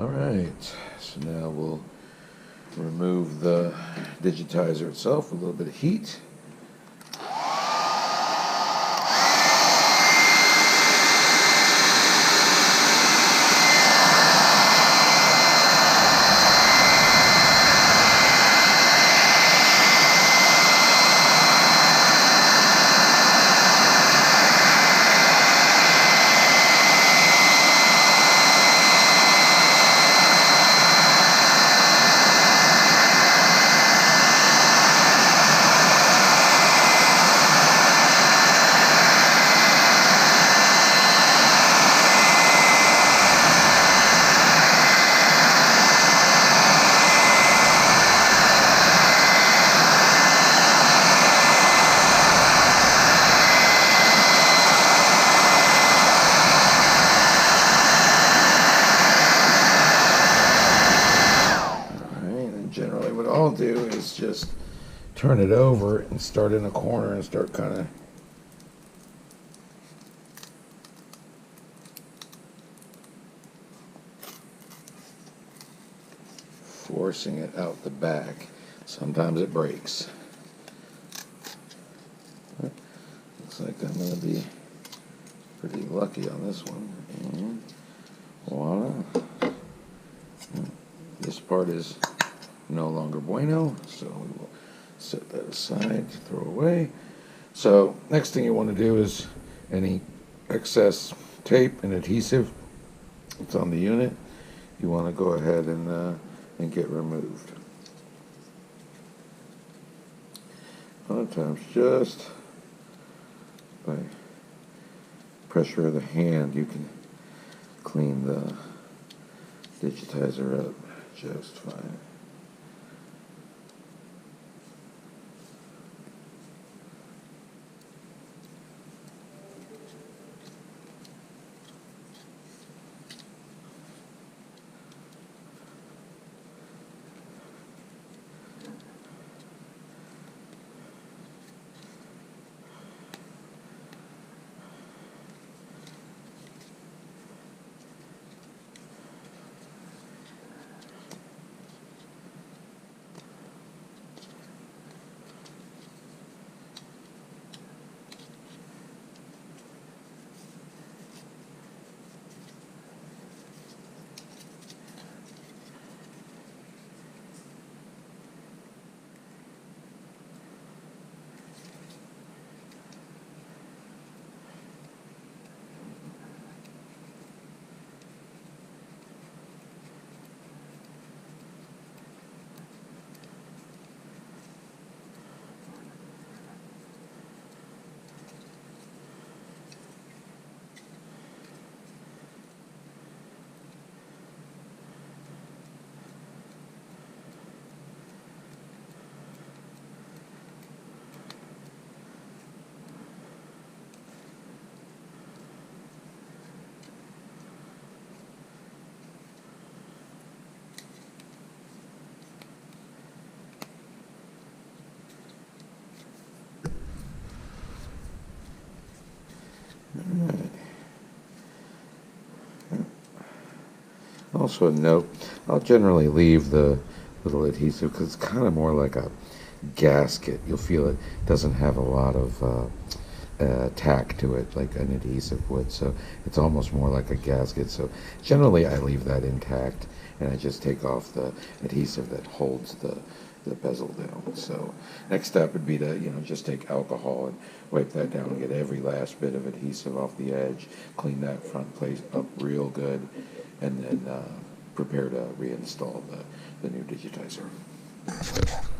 Alright, so now we'll remove the digitizer itself with a little bit of heat. Generally what I'll do is just turn it over and start in a corner and start kind of forcing it out the back. Sometimes it breaks. Looks like I'm going to be pretty lucky on this one. And voila. This part is no longer bueno, so we will set that aside, throw away. So next thing you want to do is any excess tape and adhesive that's on the unit, you want to go ahead and get removed. A lot of times just by pressure of the hand you can clean the digitizer up just fine. Also a note, I'll generally leave the little adhesive because it's kind of more like a gasket. You'll feel it doesn't have a lot of tack to it like an adhesive would, so it's almost more like a gasket. So generally I leave that intact and I just take off the adhesive that holds the bezel down. So next step would be to just take alcohol and wipe that down and get every last bit of adhesive off the edge, clean that front place up real good, and then prepare to reinstall the new digitizer.